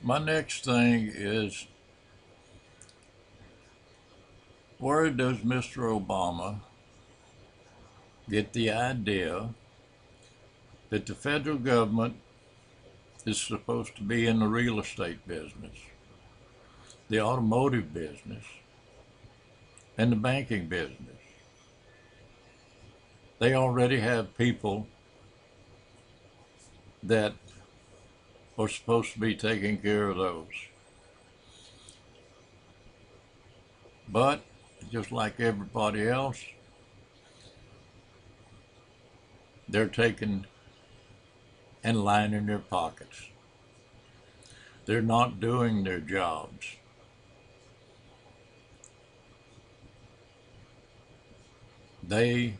My next thing is, where does Mr. Obama get the idea that the federal government is supposed to be in the real estate business, the automotive business, and the banking business? They already have people that are supposed to be taking care of those. But just like everybody else, they're taking and lining their pockets. They're not doing their jobs. They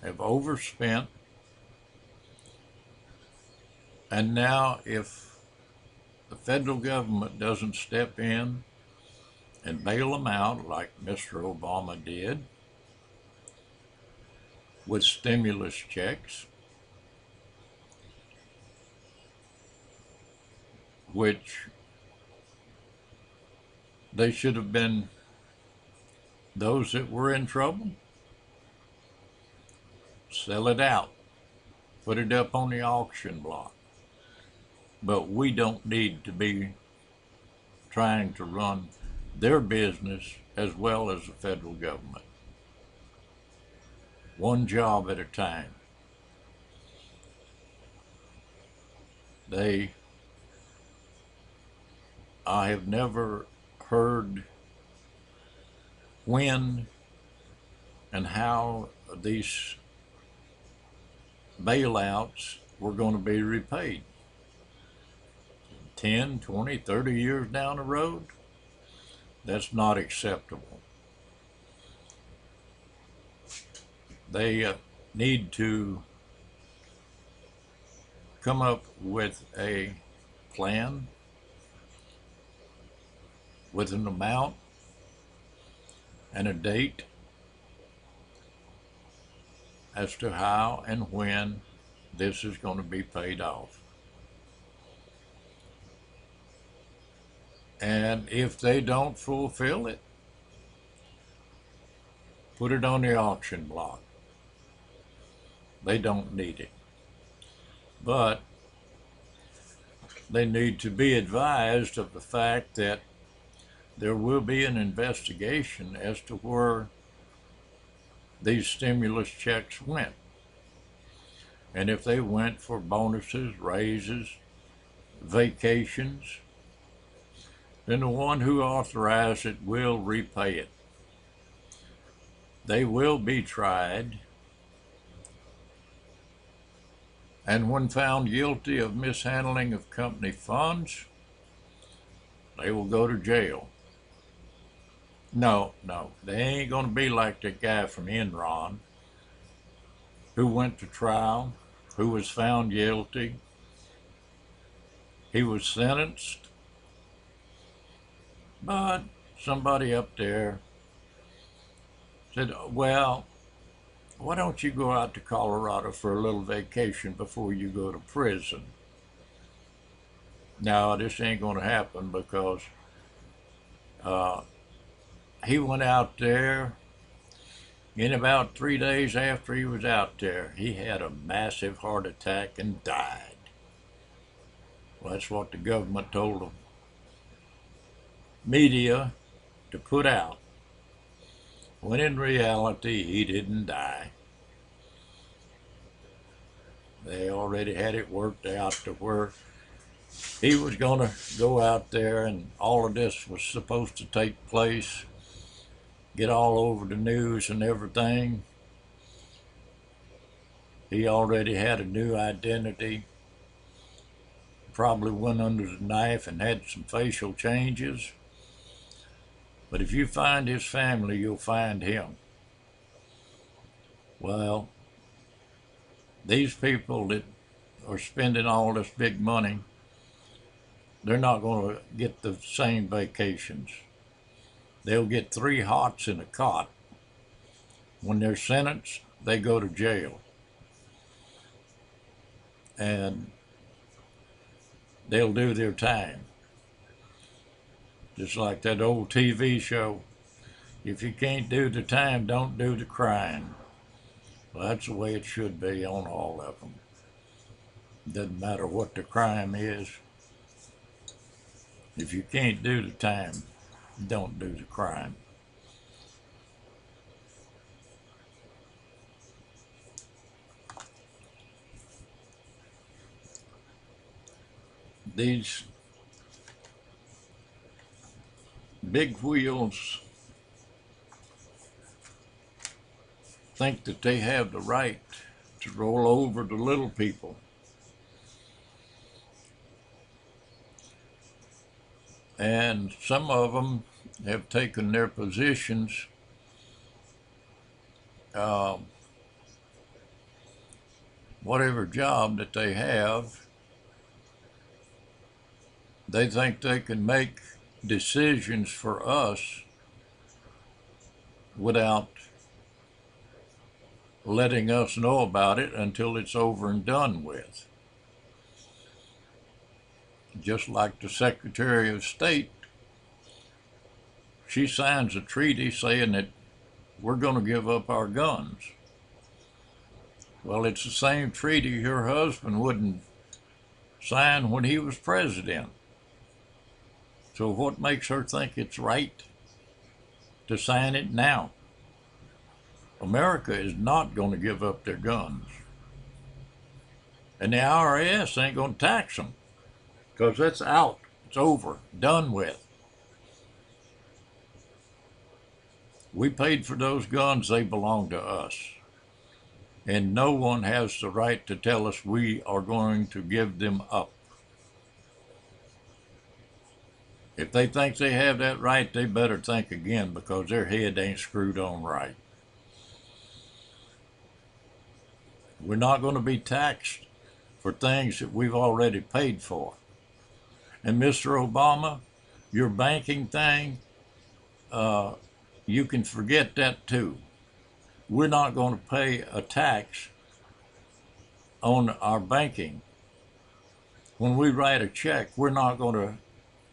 have overspent, and now if the federal government doesn't step in and bail them out like Mr. Obama did with stimulus checks, which they should have been those that were in trouble, sell it out, put it up on the auction block. But we don't need to be trying to run their business as well as the federal government. One job at a time. I have never heard when and how these bailouts were going to be repaid. 10, 20, 30 years down the road? That's not acceptable. They need to come up with a plan with an amount and a date as to how and when this is going to be paid off. And if they don't fulfill it, put it on the auction block. They don't need it. But they need to be advised of the fact that there will be an investigation as to where these stimulus checks went. And if they went for bonuses, raises, vacations, then the one who authorized it will repay it. They will be tried, and when found guilty of mishandling of company funds, they will go to jail. No, they ain't going to be like the guy from Enron who went to trial, who was found guilty. He was sentenced, but somebody up there said, well, why don't you go out to Colorado for a little vacation before you go to prison? No, this ain't going to happen because he went out there. In about 3 days after he was out there, he had a massive heart attack and died. Well, that's what the government told the media to put out, when in reality he didn't die. They already had it worked out to where he was going to go out there and all of this was supposed to take place, get all over the news and everything. He already had a new identity, probably went under the knife and had some facial changes. But if you find his family, you'll find him. Well, these people that are spending all this big money, they're not going to get the same vacations. They'll get 3 hots in a cot. When they're sentenced, they go to jail. And they'll do their time. Just like that old TV show, if you can't do the time, don't do the crime. Well, that's the way it should be on all of them. Doesn't matter what the crime is. If you can't do the time, don't do the crime. These big wheels think that they have the right to roll over the little people. And some of them have taken their positions whatever job that they have, they think they can make decisions for us without letting us know about it until it's over and done with. Just like the Secretary of State, she signs a treaty saying that we're going to give up our guns. Well, it's the same treaty her husband wouldn't sign when he was president. So what makes her think it's right to sign it now? America is not going to give up their guns. And the IRS ain't going to tax them, because that's out. It's over, done with. We paid for those guns, they belong to us. And no one has the right to tell us we are going to give them up. If they think they have that right, they better think again, because their head ain't screwed on right. We're not going to be taxed for things that we've already paid for. And Mr. Obama, your banking thing, you can forget that too. We're not going to pay a tax on our banking. When we write a check, we're not going to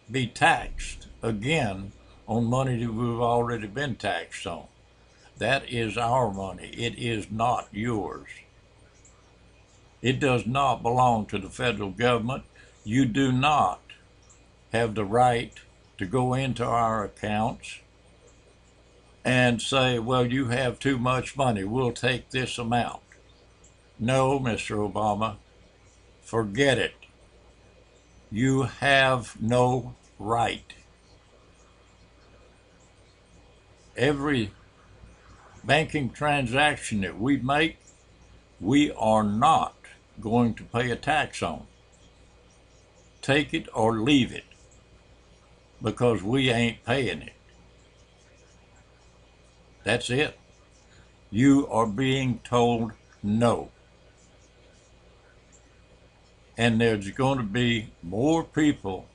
be taxed again on money that we've already been taxed on. That is our money. It is not yours. It does not belong to the federal government. You do not have the right to go into our accounts and say, well, you have too much money, we'll take this amount. No, Mr. Obama, forget it. You have no right. Every banking transaction that we make, we are not going to pay a tax on. Take it or leave it, because we ain't paying it. That's it. You are being told no. And there's going to be more people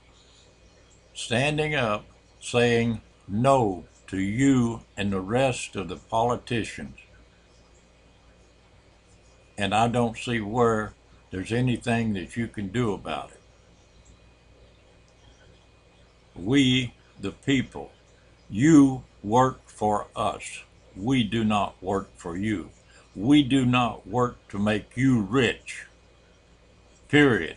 standing up saying no to you and the rest of the politicians. And I don't see where there's anything that you can do about it. We, the people, you work for us. We do not work for you. We do not work to make you rich. Period.